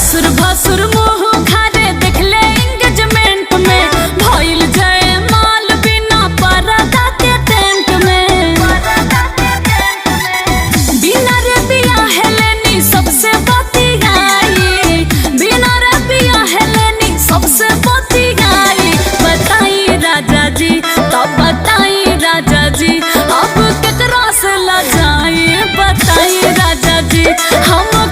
ससुर भसुर मुँह खारे देखले एंगेजमेंट में भइल जय माल बिना परदा के टेंट में। बिना रे बिया हेलेनी सबसे बतियाई, बिना रे बिया हेलेनी सबसे बतियाई। बताई राजा जी तब बताई राजा जी अब केकरा से लजाई। बताई राजा जी हम